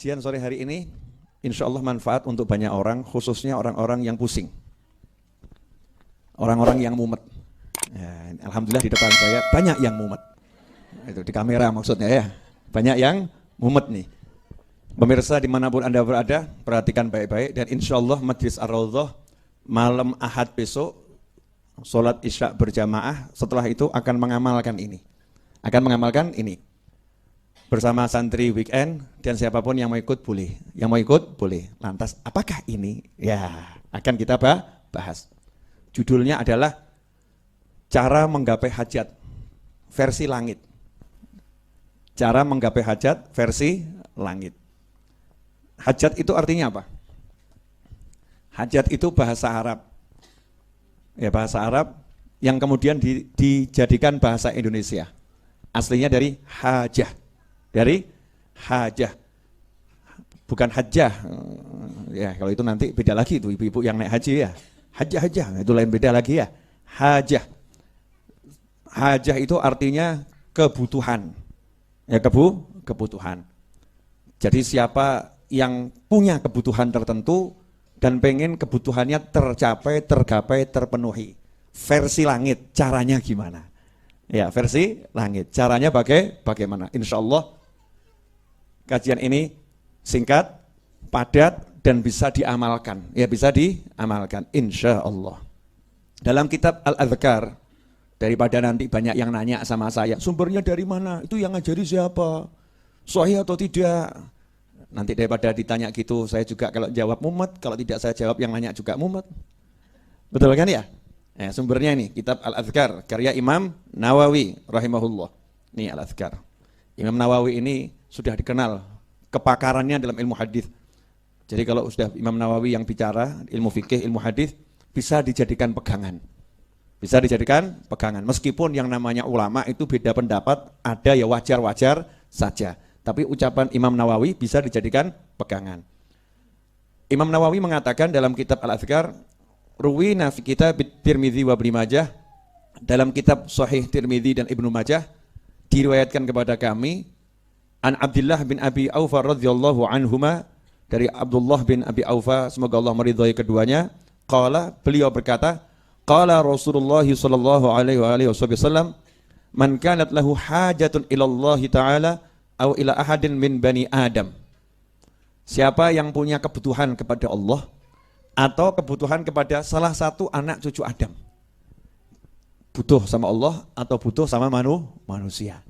Kajian sore hari ini insya Allah manfaat untuk banyak orang, khususnya orang-orang yang pusing, orang-orang yang mumet. Ya, Alhamdulillah di depan saya banyak yang mumet. Itu di kamera maksudnya ya, banyak yang mumet nih. Pemirsa dimanapun Anda berada, perhatikan baik-baik dan insya Allah Majlis Ar-Raudhah malam Ahad besok sholat Isya berjamaah, setelah itu akan mengamalkan ini. Bersama santri weekend dan siapapun yang mau ikut boleh. Yang mau ikut boleh. Lantas apakah ini? Ya, akan kita bahas. Judulnya adalah cara menggapai hajat versi langit. Cara menggapai hajat versi langit. Hajat itu artinya apa? Hajat itu bahasa Arab. Ya, bahasa Arab yang kemudian dijadikan bahasa Indonesia. Aslinya dari hajah. Dari hajah. Bukan hajah. Ya, kalau itu nanti beda lagi itu ibu-ibu yang naik haji ya. Hajah, itu lain beda lagi ya. Hajah. Hajah itu artinya kebutuhan. Ya, kebutuhan. Jadi siapa yang punya kebutuhan tertentu dan pengen kebutuhannya tercapai, tergapai, terpenuhi. Versi langit, caranya gimana? Ya, versi langit. Caranya bagaimana? Insya Allah kajian ini singkat, padat, dan bisa diamalkan. Ya, bisa diamalkan, insya Allah. Dalam kitab Al-Adhkar, daripada nanti banyak yang nanya sama saya, sumbernya dari mana? Itu yang ngajari siapa? Sahih atau tidak? Nanti daripada ditanya gitu, saya juga kalau jawab mumet, kalau tidak saya jawab yang nanya juga mumet. Betul kan ya? Sumbernya ini, kitab Al-Adhkar, karya Imam Nawawi rahimahullah. Ini Al-Adhkar. Imam Nawawi ini sudah dikenal kepakarannya dalam ilmu hadis. Jadi kalau sudah Imam Nawawi yang bicara, ilmu fikih, ilmu hadis, bisa dijadikan pegangan. Bisa dijadikan pegangan. Meskipun yang namanya ulama itu beda pendapat, ada ya wajar-wajar saja. Tapi ucapan Imam Nawawi bisa dijadikan pegangan. Imam Nawawi mengatakan dalam kitab Al-Adhkar, ruwina fi kitab Tirmidzi wa Ibnu Majah, dalam kitab Sahih Tirmidzi dan Ibnu Majah diriwayatkan kepada kami an Abdullah bin Abi Aufa radhiyallahu anhuma, dari Abdullah bin Abi Aufa semoga Allah meridhai keduanya, qala, beliau berkata, qala Rasulullah sallallahu alaihi wasallam, man kanat lahu hajatun ila Allah taala au ila ahadin min bani Adam. Siapa yang punya kebutuhan kepada Allah atau kebutuhan kepada salah satu anak cucu Adam, butuh sama Allah atau butuh sama manusia.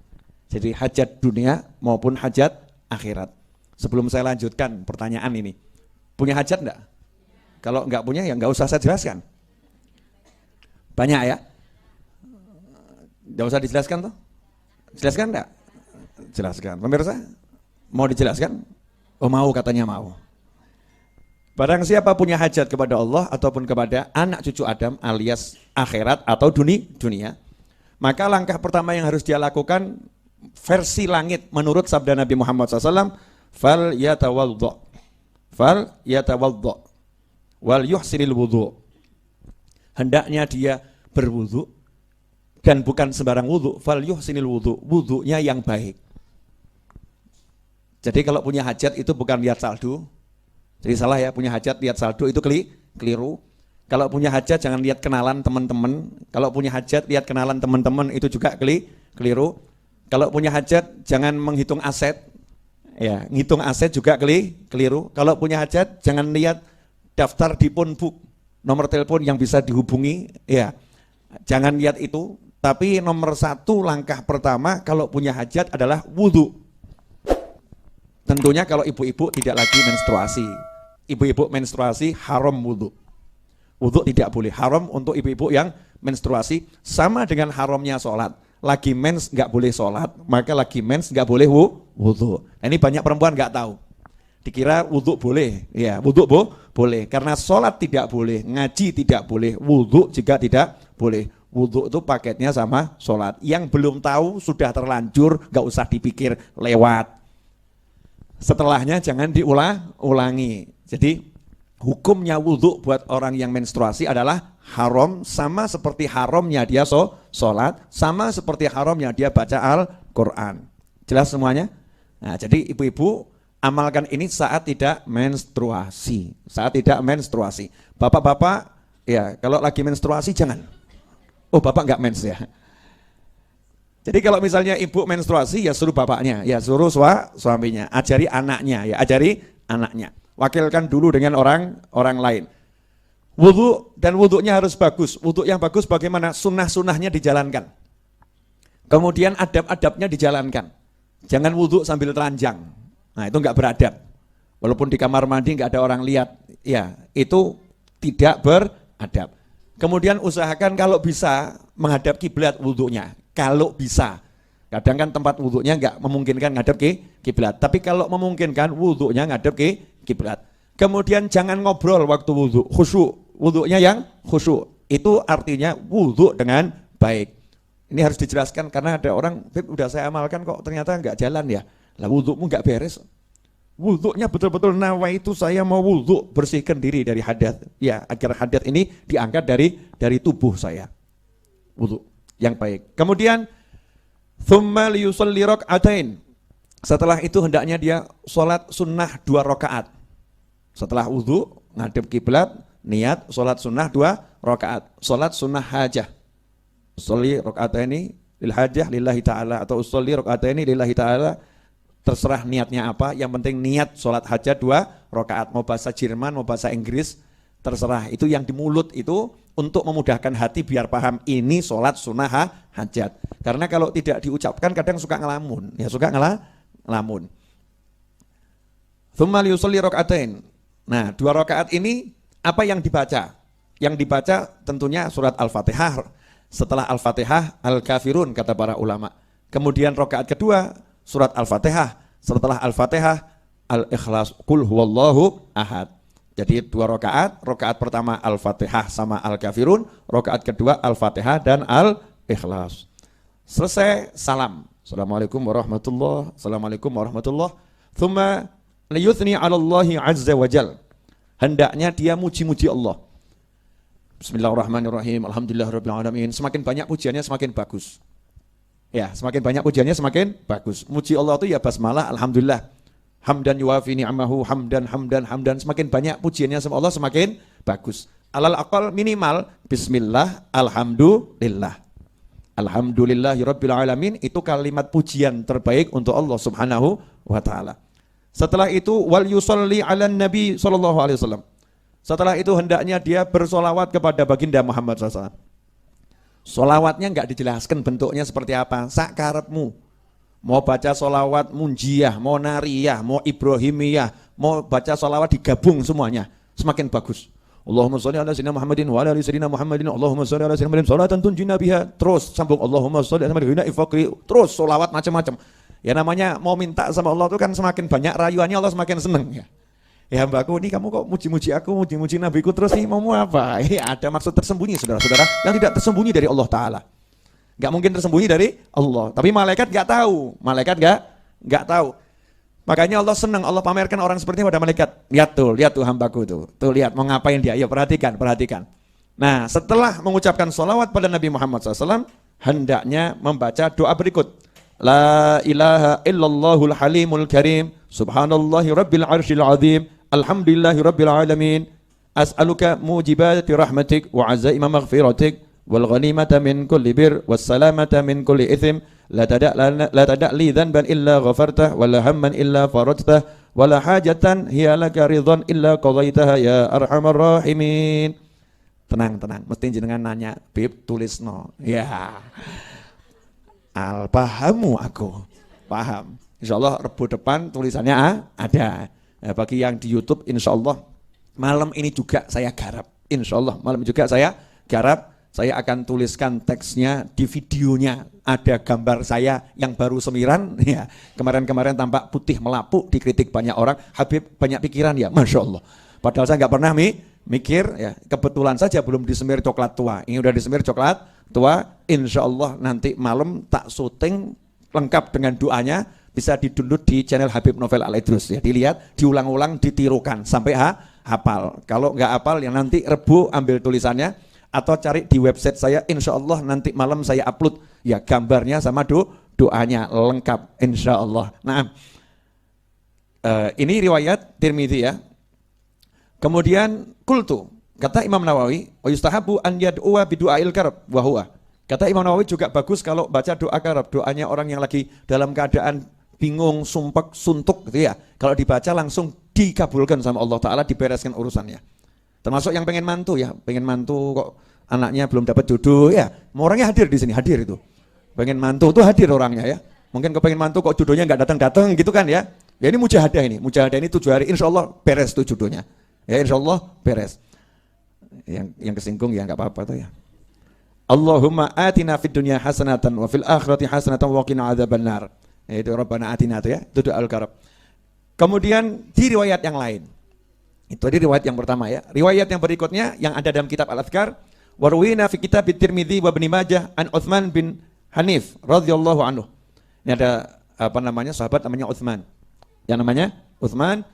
Jadi hajat dunia maupun hajat akhirat. Sebelum saya lanjutkan pertanyaan ini, punya hajat enggak? Kalau enggak punya ya enggak usah saya jelaskan. Banyak ya? Enggak usah dijelaskan toh? Jelaskan enggak? Jelaskan. Pemirsa, mau dijelaskan? Oh mau, katanya mau. Barang siapa punya hajat kepada Allah ataupun kepada anak cucu Adam alias akhirat atau dunia, maka langkah pertama yang harus dia lakukan versi langit menurut sabda Nabi Muhammad SAW, fal yatawaddo wal yuhsinil wudhu. Hendaknya dia berwudhu dan bukan sembarang wudhu, fal yuhsinil wudhu, wudhunya yang baik. Jadi kalau punya hajat itu bukan lihat saldo. Jadi salah ya, punya hajat lihat saldo itu keliru. Kalau punya hajat jangan lihat kenalan teman-teman. Kalau punya hajat lihat kenalan teman-teman itu juga keliru. Kalau punya hajat jangan menghitung aset. Ya, ngitung aset juga keliru. Kalau punya hajat jangan lihat daftar di phone book, nomor telepon yang bisa dihubungi. Ya, jangan lihat itu. Tapi nomor satu langkah pertama kalau punya hajat adalah wudhu. Tentunya kalau ibu-ibu tidak lagi menstruasi. Ibu-ibu menstruasi haram wudhu. Wudhu tidak boleh, haram untuk ibu-ibu yang menstruasi. Sama dengan haramnya sholat. Lagi mens nggak boleh sholat, maka lagi mens nggak boleh wudhu. Nah, ini banyak perempuan nggak tahu. Dikira wudhu boleh, ya wudhu boleh. Karena sholat tidak boleh, ngaji tidak boleh, wudhu juga tidak boleh. Wudhu itu paketnya sama sholat. Yang belum tahu sudah terlanjur, nggak usah dipikir, lewat. Setelahnya jangan diulangi. Jadi hukumnya wudhu buat orang yang menstruasi adalah haram, sama seperti haramnya dia sholat, sama seperti haramnya dia baca Al-Quran. Jelas semuanya? Nah, jadi ibu-ibu Amalkan ini saat tidak menstruasi. Saat tidak menstruasi. Bapak-bapak, ya kalau lagi menstruasi jangan. Oh bapak nggak mens ya. Jadi kalau misalnya ibu menstruasi ya suruh bapaknya, ya suruh suaminya, ajari anaknya, ya ajari anaknya. Wakilkan dulu dengan orang lain. Wudhu dan wudhunya harus bagus. Wudhu yang bagus bagaimana? Sunnah-sunnahnya dijalankan. Kemudian adab-adabnya dijalankan. Jangan wudhu sambil telanjang. Nah itu nggak beradab. Walaupun di kamar mandi nggak ada orang lihat, ya itu tidak beradab. Kemudian usahakan kalau bisa menghadap kiblat wudhunya. Kalau bisa. Kadang kan tempat wudhunya nggak memungkinkan ngadep ke kiblat. Tapi kalau memungkinkan wudhunya ngadep ke kiblat. Kemudian jangan ngobrol waktu wudhu. Khusyuk. Wudhunya yang khusyuk. Itu artinya wudhu dengan baik. Ini harus dijelaskan karena ada orang, udah saya amalkan kok ternyata nggak jalan ya. Lah wudhumu nggak beres. Wudhunya betul-betul nawaitu saya mau wudhu, bersihkan diri dari hadat. Ya, agar hadat ini diangkat dari tubuh saya. Wudhu yang baik. Kemudian tsumma liyusalli rak'atain. Setelah itu hendaknya dia sholat sunnah 2 rakaat. Setelah wudhu, ngadep kiblat, niat sholat sunnah 2 rakaat. Sholat sunnah hajah. Usolli rak'ataini lil hajah lillahi ta'ala atau usolli rak'ataini lillahi ta'ala, terserah niatnya apa, yang penting niat sholat hajat 2 rakaat, mau bahasa Jerman, mau bahasa Inggris, terserah. Itu yang di mulut itu untuk memudahkan hati biar paham ini sholat sunnah hajat. Karena kalau tidak diucapkan kadang suka ngelamun, ya suka ngelamun. Tsumma liyusolli rak'atain. Nah 2 rakaat ini apa yang dibaca? Yang dibaca tentunya surat Al-Fatihah. Setelah Al-Fatihah, Al-Kafirun kata para ulama. Kemudian rakaat kedua, surat Al-Fatihah. Setelah Al-Fatihah, Al-Ikhlas, Qul huwallahu ahad. Jadi 2 rakaat, rakaat pertama Al-Fatihah sama Al-Kafirun, rakaat kedua Al-Fatihah dan Al-Ikhlas. Selesai, salam. Assalamualaikum warahmatullahi wabarakatuh. Assalamualaikum warahmatullahi wabarakatuh. Tsumma liyuthni 'ala Allahi 'azza wa jalla. Hendaknya dia muji-muji Allah. Bismillahirrahmanirrahim. Alhamdulillahirabbil alamin. Semakin banyak pujiannya semakin bagus. Ya, semakin banyak pujiannya semakin bagus. Muji Allah itu ya basmalah, alhamdulillah. Hamdan yuwafi ni'amahu, hamdan. Semakin banyak pujiannya sama Allah semakin bagus. Alal aqal minimal bismillah, alhamdulillah. Alhamdulillahirabbil alamin itu kalimat pujian terbaik untuk Allah Subhanahu wa taala. Setelah itu wal yusalli 'alan nabi sallallahu alaihi wasallam. Setelah itu hendaknya dia bersolawat kepada baginda Muhammad SAW. Solawatnya enggak dijelaskan bentuknya seperti apa. Sakarepmu. Mau baca solawat munjiyah, mau nariyah, mau ibrahimiyah, mau baca solawat digabung semuanya. Semakin bagus. Allahumma sholli ala sayyidina Muhammadin wa ala ali sayyidina Muhammadin. Allahumma sholli ala sayyidina Muhammadin sholatan tunjina biha. Terus sambung Allahumma sholli ala sayyidina ifaqri. Terus solawat macam-macam. Ya namanya mau minta sama Allah itu kan semakin banyak rayuannya Allah semakin senang ya. Ya hambaku ini kamu kok muji-muji aku, muji-muji nabiku terus nih mau apa? Ada maksud tersembunyi saudara-saudara yang tidak tersembunyi dari Allah Ta'ala. Gak mungkin tersembunyi dari Allah. Tapi malaikat gak tahu. Malaikat gak tahu. Makanya Allah senang, Allah pamerkan orang seperti ini pada malaikat. Lihat tuh hambaku tuh. Tuh lihat mau ngapain dia. Ayo perhatikan. Nah setelah mengucapkan sholawat pada Nabi Muhammad SAW, hendaknya membaca doa berikut. La ilaha illallahul halimul karim. Subhanallahi rabbil arshil azim. Alhamdulillahi rabbil alamin. As'aluka mujibati rahmatik wa azaima maghfiratik wal ghanimata min kulli bir was salamata min kulli ithim la tada' li dhanban illa ghafartah wa la hamman illa farajtah wa la hajatan hiya laka ridhan illa qadaitaha ya arhamar rahimin. Tenang, mesti jenengan nanya, Bib tulisno. Ya. Pahamu aku. Paham. Insyaallah Rebu depan tulisannya ada. Ya, bagi yang di YouTube insyaallah malam ini juga saya garap. Insyaallah malam juga saya garap. Saya akan tuliskan teksnya di videonya. Ada gambar saya yang baru semiran. Ya, kemarin-kemarin tampak putih melapuk, dikritik banyak orang. Habib banyak pikiran ya, Masya Allah. Padahal saya nggak pernah mikir. Ya, kebetulan saja belum disemir coklat tua. Ini udah disemir coklat tua. Insyaallah nanti malam tak syuting lengkap dengan doanya. Bisa di-download di channel Habib Novel Al-Idrus ya. Dilihat, diulang-ulang, ditirukan sampai hafal. Kalau nggak hafal ya nanti Rebu ambil tulisannya atau cari di website saya. Insyaallah nanti malam saya upload ya gambarnya sama doanya lengkap insyaallah. Nah, Ini riwayat Tirmidzi ya. Kemudian qultu, kata Imam Nawawi, wa yustahabu an yad'uwa bi du'ail karb wa huwa. Kata Imam Nawawi juga bagus kalau baca doa karab, doanya orang yang lagi dalam keadaan bingung, sumpek, suntuk gitu ya. Kalau dibaca langsung dikabulkan sama Allah Ta'ala, dibereskan urusannya. Termasuk yang pengen mantu ya, pengen mantu kok anaknya belum dapat jodoh ya. Orangnya hadir di sini, hadir itu. Pengen mantu itu hadir orangnya ya. Mungkin kepengen mantu kok jodohnya nggak datang-datang gitu kan ya. Ya ini mujahadah ini 7 hari insya Allah beres tuh jodohnya. Ya insya Allah beres. Yang kesinggung ya nggak apa-apa tuh ya. Allahumma atina fid dunya hasanatan wa fil akhirati hasanatan wa qina adzabannar. Itu Rabbana atina itu ya, itu doa al-karab. Kemudian di riwayat yang lain. Itu di riwayat yang pertama ya. Riwayat yang berikutnya yang ada dalam kitab Al-Adhkar, warwina fi kitab Tirmidzi wa Ibnu Majah an Utsman bin Hanif radhiyallahu anhu. Ini ada sahabat namanya Utsman. Yang namanya Utsman,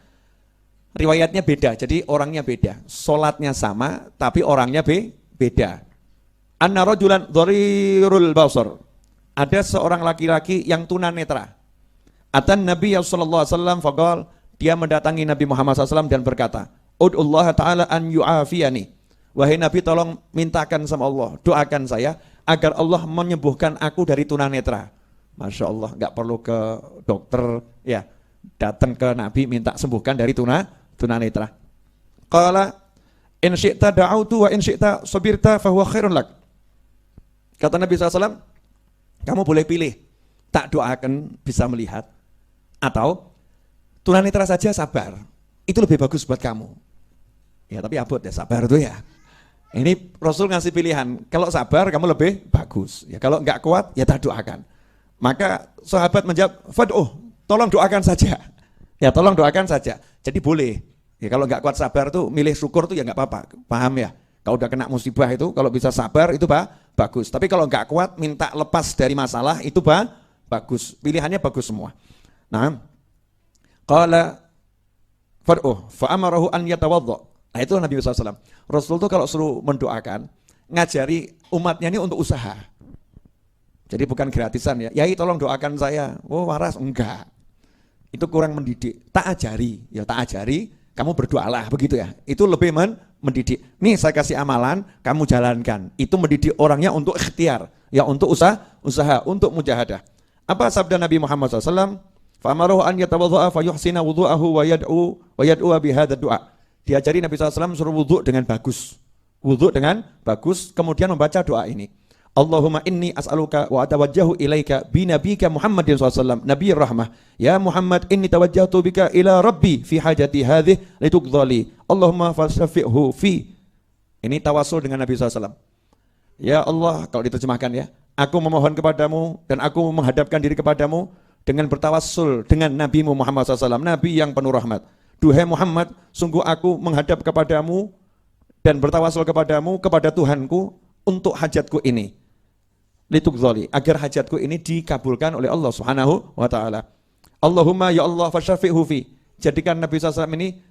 riwayatnya beda, jadi orangnya beda. Salatnya sama, tapi orangnya beda. Anna rajulan dharirul basar. Ada seorang laki-laki yang tunanetra. Atan Nabi sallallahu alaihi wasallam faqal, dia mendatangi Nabi Muhammad SAW dan berkata, Ud'ullah ta'ala an yu'afiyani. Wahai Nabi, tolong mintakan sama Allah, doakan saya agar Allah menyembuhkan aku dari tunanetra. Masya Allah, nggak perlu ke dokter ya. Datang ke Nabi minta sembuhkan dari tunanetra. Qala in syi'ta da'autu wa in syi'ta sabirta fahuwa khairun lak. Kata Nabi SAW, kamu boleh pilih, tak doakan bisa melihat, atau tunanetra saja sabar, itu lebih bagus buat kamu. Ya tapi abot ya sabar itu ya. Ini Rasul ngasih pilihan, kalau sabar kamu lebih bagus, ya kalau nggak kuat ya tak doakan. Maka sahabat menjawab, tolong doakan saja. Ya tolong doakan saja. Jadi boleh. Ya kalau nggak kuat sabar tuh milih syukur tuh ya nggak apa-apa. Paham ya? Kalau udah kena musibah itu kalau bisa sabar itu bagus. Tapi kalau nggak kuat minta lepas dari masalah itu bagus. Pilihannya bagus semua. Nah, qala fa'amarahu an yatawadda. Nah itu Nabi SAW. Rasul tuh kalau suruh mendoakan ngajari umatnya ini untuk usaha. Jadi bukan gratisan ya. Yai tolong doakan saya. Oh waras enggak. Itu kurang mendidik. Tak ajari, ya tak ajari, kamu berdoalah begitu ya. Itu lebih mendidik. Nih saya kasih amalan, kamu jalankan. Itu mendidik orangnya untuk ikhtiar, ya untuk usaha, untuk mujahadah. Apa sabda Nabi Muhammad SAW? Fa'amaruhu an yatawaddu'a fayuhsina wudu'ahu wa yad'u bihadza du'a. Diajari Nabi SAW suruh wudu dengan bagus. Wudu dengan bagus, kemudian membaca doa ini. Allahumma inni as'aluka wa atawajjahu ilaika bi nabiyika Muhammadin SAW Nabiyyir rahmah. Ya Muhammad, inni tawajjahtu bika ila rabbi fi hajati hadhihi lituqdhali. Allahumma fasyafi'hu fi. Ini tawasul dengan Nabi SAW. Ya Allah, kalau diterjemahkan ya, aku memohon kepadamu dan aku menghadapkan diri kepadamu dengan bertawassul dengan Nabimu Muhammad SAW, Nabi yang penuh rahmat. Duhai Muhammad, sungguh aku menghadap kepadamu dan bertawassul kepadamu, kepada Tuhanku untuk hajatku ini. Lituqdhali, agar hajatku ini dikabulkan oleh Allah Subhanahu wa taala. Allahumma ya Allah fasyafi'hu fi. Jadikan Nabi SAW ini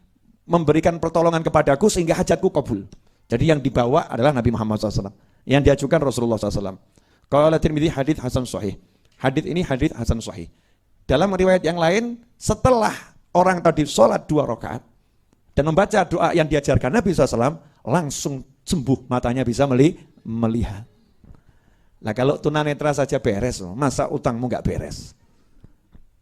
memberikan pertolongan kepadaku sehingga hajatku kabul. Jadi yang dibawa adalah Nabi Muhammad SAW. Yang diajukan Rasulullah SAW. Qala Tirmidzi hadits hasan sahih. Hadits ini hadits hasan sahih. Dalam riwayat yang lain, setelah orang tadi sholat 2 rakaat dan membaca doa yang diajarkan Nabi SAW, langsung sembuh, matanya bisa melihat. Nah kalau tunanetra saja beres, masa utangmu nggak beres?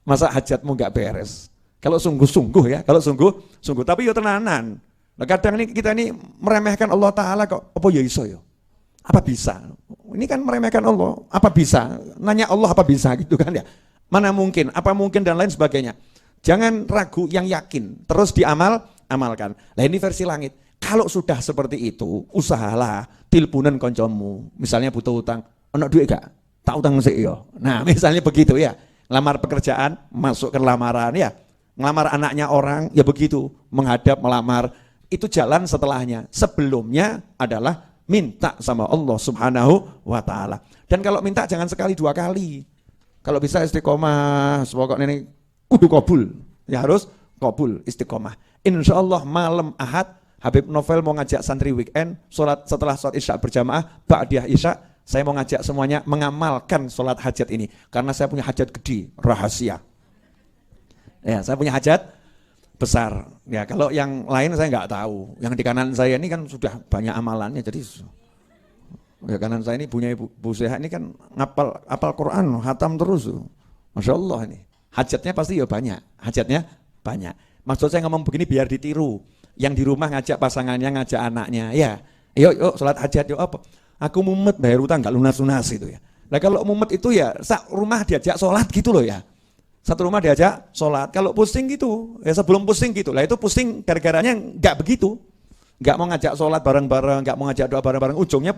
Masa hajatmu nggak beres? Kalau sungguh-sungguh ya, kalau sungguh-sungguh. Tapi yo tenanan. Nah, kadang ini kita ini meremehkan Allah Ta'ala kok, apa ya iso ya? Apa bisa? Ini kan meremehkan Allah, apa bisa? Nanya Allah apa bisa gitu kan ya? Mana mungkin, apa mungkin dan lain sebagainya. Jangan ragu, yang yakin, terus amalkan. Nah ini versi langit. Kalau sudah seperti itu, usahalah tilpunan koncomu. Misalnya butuh utang, anak duit gak? Tak utang sih yo. Nah misalnya begitu ya. Lamar pekerjaan, masuk ke lamaran ya. Ngelamar anaknya orang, ya begitu. Menghadap, melamar. Itu jalan setelahnya. Sebelumnya adalah minta sama Allah Subhanahu wa ta'ala. Dan kalau minta jangan sekali 2 kali. Kalau bisa istiqomah, pokoknya ini kudu kabul. Ya harus kabul, istiqomah. Insya Allah malam Ahad, Habib Novel mau ngajak santri weekend, setelah sholat isya berjamaah, ba'diyah isya, saya mau ngajak semuanya mengamalkan sholat hajat ini. Karena saya punya hajat gede, rahasia. Ya, saya punya hajat besar. Ya kalau yang lain saya nggak tahu. Yang di kanan saya ini kan sudah banyak amalannya, jadi ya kanan saya ini punya Bu Seha ini kan apal Quran, hatam terus. Masya Allah ini. Hajatnya pasti ya banyak. Hajatnya banyak. Maksud saya ngomong begini biar ditiru. Yang di rumah ngajak pasangannya, ngajak anaknya. Ya, yuk sholat hajat yuk apa? Aku mumet bayar utang nggak lunas-lunas itu ya. Nah kalau mumet itu ya rumah diajak sholat gitu loh ya. Satu rumah diajak sholat. Kalau pusing gitu, ya sebelum pusing gitu. Lah itu pusing gara-garanya nggak begitu. Nggak mau ngajak sholat bareng-bareng, nggak mau ngajak doa bareng-bareng, ujungnya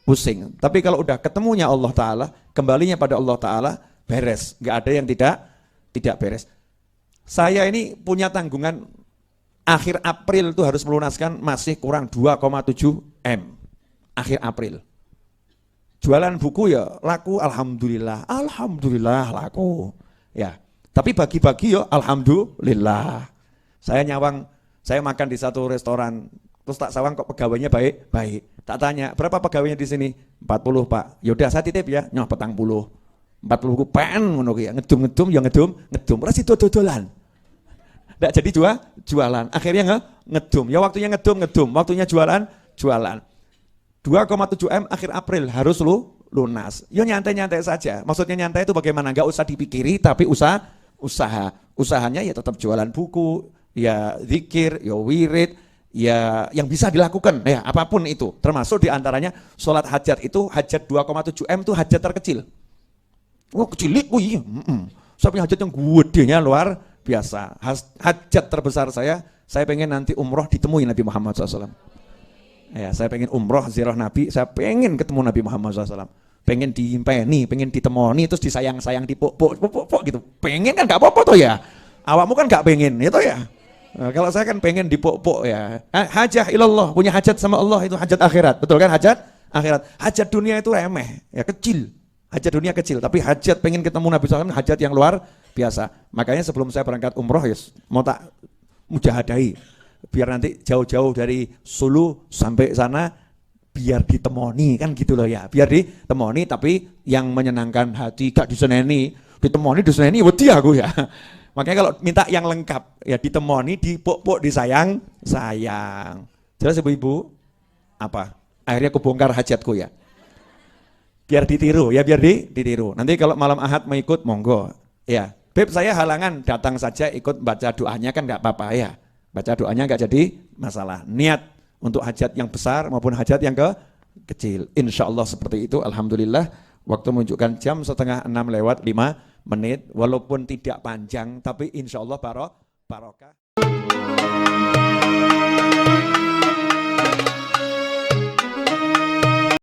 pusing. Tapi kalau udah ketemunya Allah Ta'ala, kembalinya pada Allah Ta'ala, beres. Nggak ada yang tidak beres. Saya ini punya tanggungan akhir April itu harus melunaskan masih kurang 2,7 M. Akhir April. Jualan buku ya laku, alhamdulillah laku. Ya, tapi bagi-bagi ya alhamdulillah. Saya makan di satu restoran, terus tak sawang kok pegawainya baik. Tak tanya, berapa pegawainya di sini? 40 Pak. Yaudah saya titip ya, nyoh 40. 40 ku pen ngono ki ya, ngedum ya ngedum. Ora sido dodolan. Ndak jadi jualan. Akhirnya ngedum. Ya waktunya ngedum, waktunya jualan. 2,7 M akhir April harus lunas. Ya nyantai-nyantai saja. Maksudnya nyantai itu bagaimana? Enggak usah dipikiri tapi usaha. Usahanya ya tetap jualan buku, ya zikir, ya wirid, ya yang bisa dilakukan ya apapun itu. Termasuk diantaranya sholat hajat itu hajat 2,7 M itu hajat terkecil. Wah kecilik iya. Sampai hajat yang gedenya luar biasa. Hajat terbesar saya pengen nanti umroh ditemui Nabi Muhammad SAW. Ya, saya pengen umroh ziarah Nabi, saya pengen ketemu Nabi Muhammad SAW. Pengen diimpeni, pengen ditemoni, terus disayang-sayang, dipok-pok gitu. Pengen kan gak apa-apa tuh ya. Awakmu kan gak pengen, itu ya. Nah, kalau saya kan pengen dipok-pok ya. Hajah ilallah, punya hajat sama Allah itu hajat akhirat. Betul kan hajat akhirat. Hajat dunia itu remeh, ya kecil. Hajat dunia kecil, tapi hajat pengen ketemu Nabi SAW hajat yang luar biasa. Makanya sebelum saya berangkat umroh ya mau tak mujahadahi. Biar nanti jauh-jauh dari Sulu sampai sana biar ditemoni kan gitu loh ya. Biar ditemoni tapi yang menyenangkan hati, gak diseneni. Ditemoni wedi aku ya. Makanya kalau minta yang lengkap ya ditemoni, dipok-pok, disayang. Jelas ibu-ibu? Apa? Akhirnya aku bongkar hajatku ya. Biar ditiru ya, biar ditiru. Nanti kalau malam Ahad mau ikut monggo. Ya, Beb saya halangan, datang saja ikut baca doanya kan enggak apa-apa ya. Baca doanya enggak jadi masalah. Niat untuk hajat yang besar maupun hajat yang kecil. Insya Allah seperti itu. Alhamdulillah. Waktu menunjukkan jam 5:30 walaupun tidak panjang, tapi insya Allah barokah.